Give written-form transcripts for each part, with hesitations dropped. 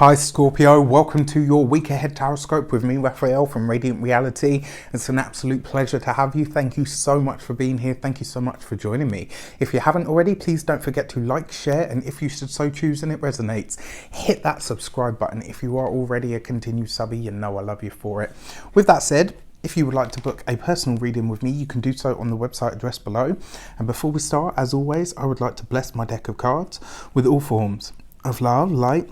Hi Scorpio, welcome to your week ahead tarot with me, Raphael from Reydiant Reality. It's an absolute pleasure to have you. Thank you so much for being here. Thank you so much for joining me. If you haven't already, please don't forget to like, share, and if you should so choose and it resonates, hit that subscribe button. If you are already a continued subby, you know I love you for it. With that said, if you would like to book a personal reading with me, you can do so on the website address below. And before we start, as always, I would like to bless my deck of cards with all forms of love, light,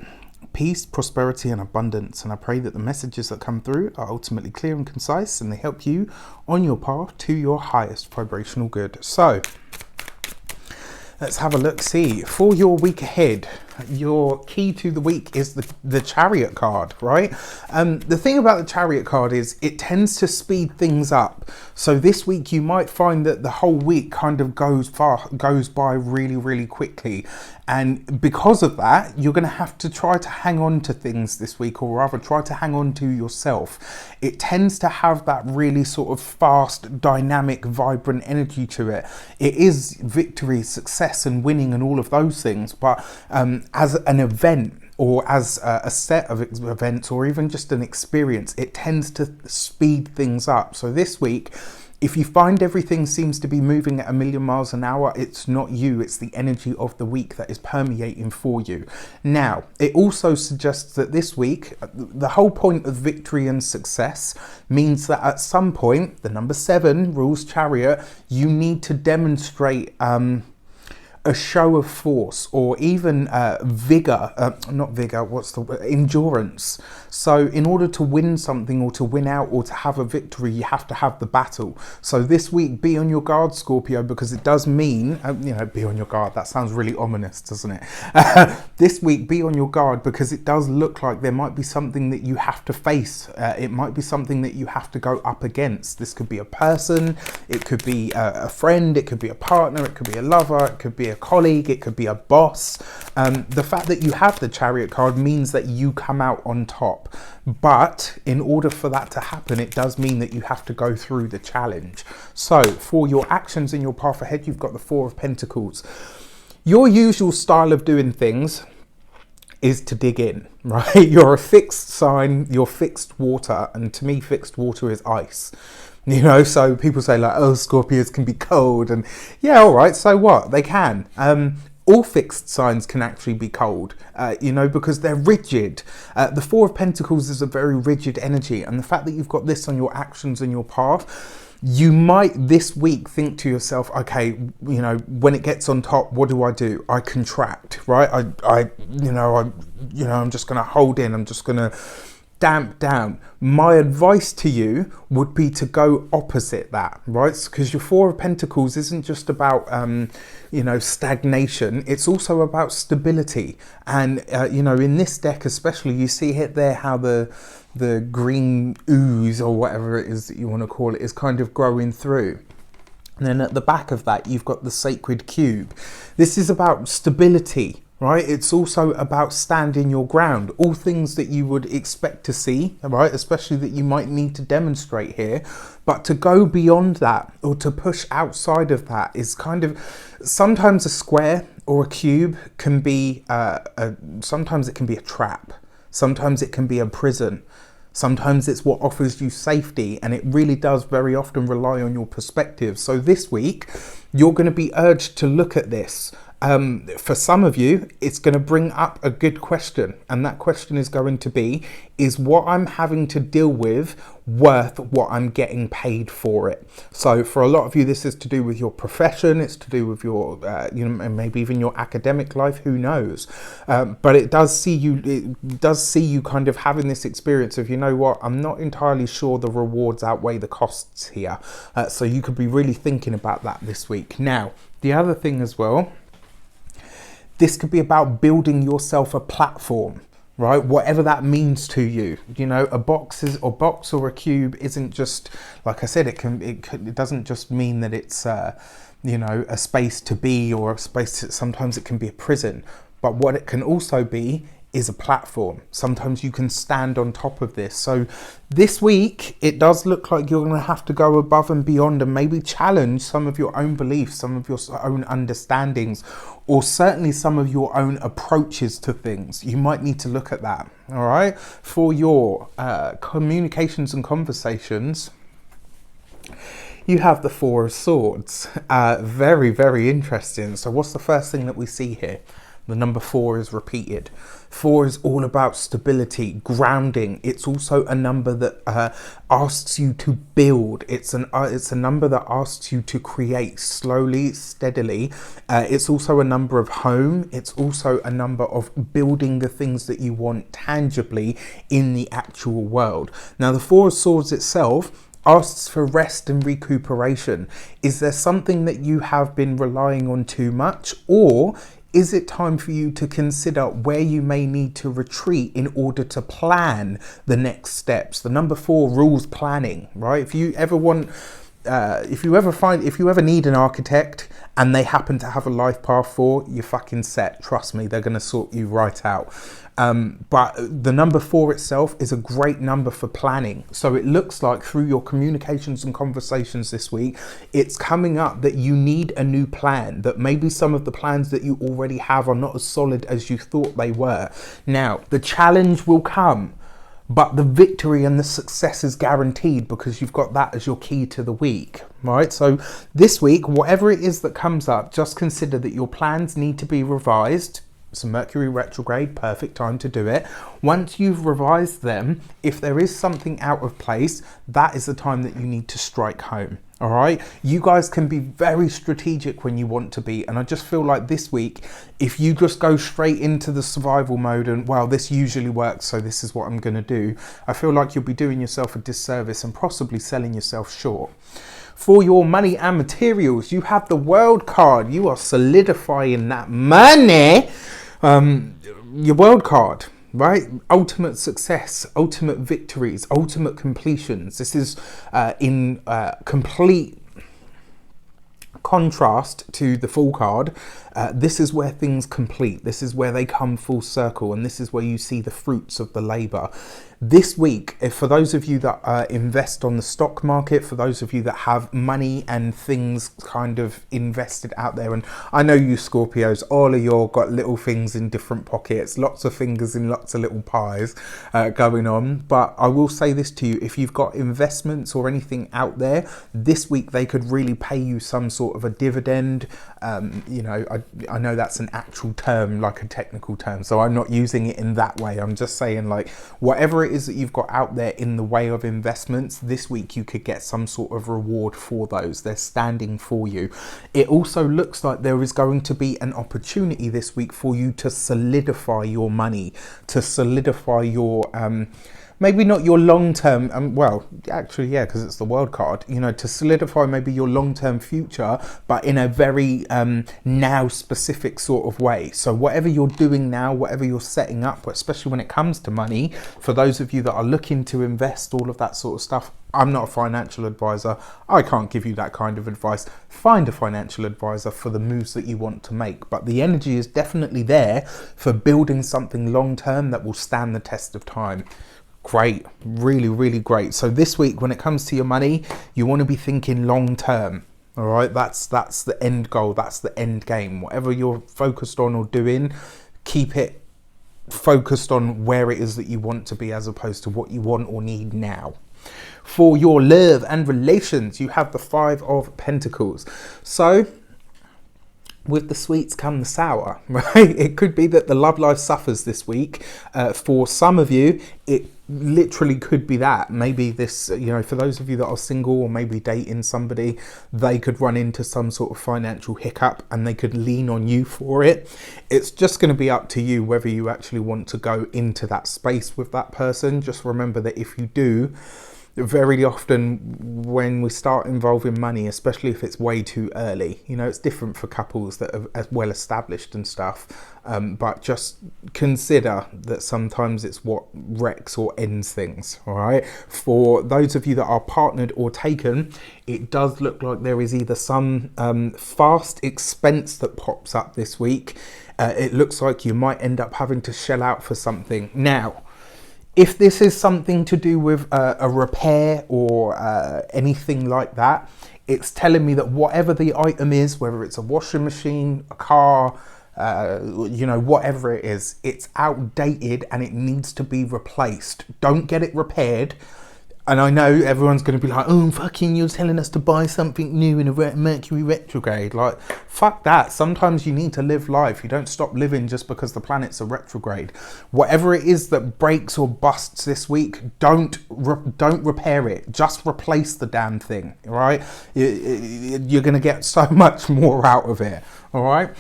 peace, prosperity and abundance, and I pray that the messages that come through are ultimately clear and concise and they help you on your path to your highest vibrational good. So let's have a look. See, for your week ahead, your key to the week is the Chariot card, right? The thing about the Chariot card is it tends to speed things up. So this week you might find that the whole week kind of goes by really quickly. And because of that, you're going to have to try to hang on to things this week, or rather try to hang on to yourself. It tends to have that really sort of fast, dynamic, vibrant energy to it. It is victory, success and winning and all of those things. But as an event, or as a set of events, or even just an experience, it tends to speed things up. So this week, if you find everything seems to be moving at a million miles an hour, it's not you, it's the energy of the week that is permeating for you. Now, it also suggests that this week, the whole point of victory and success means that at some point, the number 7 rules Chariot, you need to demonstrate a show of force, or even endurance. So in order to win something, or to win out, or to have a victory, you have to have the battle. So this week, be on your guard, Scorpio, because it does mean, be on your guard. That sounds really ominous, doesn't it? This week, be on your guard, because it does look like there might be something that you have to face. It might be something that you have to go up against. This could be a person, it could be a friend, it could be a partner, it could be a lover, it could be a colleague, it could be a boss. The fact that you have the Chariot card means that you come out on top. But in order for that to happen, it does mean that you have to go through the challenge. So for your actions in your path ahead, you've got the 4 of Pentacles. Your usual style of doing things is to dig in, right? You're a fixed sign, you're fixed water, and to me, fixed water is ice. So people say like, oh, Scorpios can be cold, and yeah, all right, so what? They can. All fixed signs can actually be cold, because they're rigid. The 4 of Pentacles is a very rigid energy, and the fact that you've got this on your actions and your path, you might this week think to yourself, okay, when it gets on top, what do? I contract, right? I'm just going to hold in. I'm just going to damp down. My advice to you would be to go opposite that, right? Because your 4 of Pentacles isn't just about stagnation, it's also about stability. And in this deck especially, you see it there how the green ooze, or whatever it is that you want to call it, is kind of growing through. And then at the back of that, you've got the sacred cube. This is about stability, right? It's also about standing your ground, all things that you would expect to see, right? Especially that you might need to demonstrate here. But to go beyond that, or to push outside of that, is kind of, sometimes a square or a cube can be, sometimes it can be a trap. Sometimes it can be a prison. Sometimes it's what offers you safety, and it really does very often rely on your perspective. So this week, you're going to be urged to look at this. For some of you, it's going to bring up a good question, and that question is going to be, is what I'm having to deal with worth what I'm getting paid for it? So for a lot of you, this is to do with your profession, it's to do with your maybe even your academic life, who knows, but it does see you kind of having this experience of, I'm not entirely sure the rewards outweigh the costs here. So you could be really thinking about that this week. Now, the other thing as well, this could be about building yourself a platform, right? Whatever that means to you. A box or a cube isn't just, like I said, it doesn't just mean that it's a space to be, or a space sometimes it can be a prison. But what it can also be is a platform. Sometimes you can stand on top of this. So this week, it does look like you're going to have to go above and beyond and maybe challenge some of your own beliefs, some of your own understandings, or certainly some of your own approaches to things. You might need to look at that, all right? For your communications and conversations, you have the Four of Swords. Very, very interesting. So what's the first thing that we see here? The number 4 is repeated. 4 is all about stability, grounding. It's also a number that asks you to build. It's a number that asks you to create slowly, steadily. It's also a number of home. It's also a number of building the things that you want tangibly in the actual world. Now, the 4 of Swords itself asks for rest and recuperation. Is there something that you have been relying on too much, or is it time for you to consider where you may need to retreat in order to plan the next steps? The number 4 rules planning, right? If you ever need an architect and they happen to have a life path 4, you're fucking set. Trust me, they're going to sort you right out. But the number 4 itself is a great number for planning. So it looks like through your communications and conversations this week, it's coming up that you need a new plan, that maybe some of the plans that you already have are not as solid as you thought they were. Now, the challenge will come, but the victory and the success is guaranteed because you've got that as your key to the week, right? So this week, whatever it is that comes up, just consider that your plans need to be revised. So Mercury retrograde, perfect time to do it. Once you've revised them, if there is something out of place, that is the time that you need to strike home. All right, you guys can be very strategic when you want to be, and I just feel like this week, if you just go straight into the survival mode and, well, this usually works, so this is what I'm going to do, I feel like you'll be doing yourself a disservice and possibly selling yourself short. For your money and materials, you have the World card. You are solidifying that money. Your World card, right? Ultimate success, ultimate victories, ultimate completions. This is in complete contrast to the Fool card. This is where things complete. This is where they come full circle, and this is where you see the fruits of the labor. This week, for those of you that invest on the stock market, for those of you that have money and things kind of invested out there, and I know you Scorpios, all of you got little things in different pockets, lots of fingers in lots of little pies going on. But I will say this to you, if you've got investments or anything out there, this week they could really pay you some sort of a dividend. You know, I know that's an actual term, like a technical term, so I'm not using it in that way. I'm just saying, like, whatever it is that you've got out there in the way of investments, this week you could get some sort of reward for those. They're standing for you. It also looks like there is going to be an opportunity this week for you to solidify your money, to solidify your maybe not your long-term, well, actually, yeah, because it's the World card, you know, to solidify maybe your long-term future, but in a very now specific sort of way. So whatever you're doing now, whatever you're setting up, especially when it comes to money, for those of you that are looking to invest, all of that sort of stuff, I'm not a financial advisor. I can't give you that kind of advice. Find a financial advisor for the moves that you want to make. But the energy is definitely there for building something long-term that will stand the test of time. Great, really, really great. So this week, when it comes to your money, you want to be thinking long term. All right, that's the end goal. That's the end game. Whatever you're focused on or doing, keep it focused on where it is that you want to be, as opposed to what you want or need now. For your love and relations, you have the 5 of Pentacles. So with the sweets come the sour, right? It could be that the love life suffers this week. For some of you, it literally could be that. Maybe this, you know, for those of you that are single or maybe dating somebody, they could run into some sort of financial hiccup and they could lean on you for it. It's just going to be up to you whether you actually want to go into that space with that person. Just remember that if you do, very often when we start involving money, especially if it's way too early, you know, it's different for couples that are well established and stuff, but just consider that sometimes it's what wrecks or ends things. All right, for those of you that are partnered or taken, it does look like there is either some fast expense that pops up this week. It looks like you might end up having to shell out for something. Now, if this is something to do with a repair or anything like that, it's telling me that whatever the item is, whether it's a washing machine, a car, you know, whatever it is, it's outdated and it needs to be replaced. Don't get it repaired. And I know everyone's going to be like, oh, fucking, you're telling us to buy something new in a Mercury retrograde. Like, fuck that. Sometimes you need to live life. You don't stop living just because the planets are retrograde. Whatever it is that breaks or busts this week, don't repair it. Just replace the damn thing, all right? You're going to get so much more out of it, all right?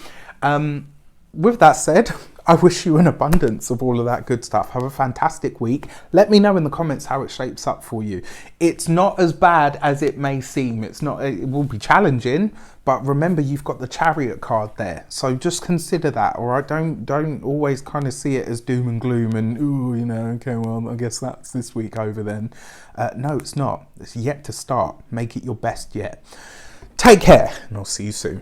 With that said, I wish you an abundance of all of that good stuff. Have a fantastic week. Let me know in the comments how it shapes up for you. It's not as bad as it may seem. It will be challenging, but remember you've got the Chariot card there. So just consider that, all right? Don't always kind of see it as doom and gloom and, ooh, you know, okay, well, I guess that's this week over then. No, it's not. It's yet to start. Make it your best yet. Take care, and I'll see you soon.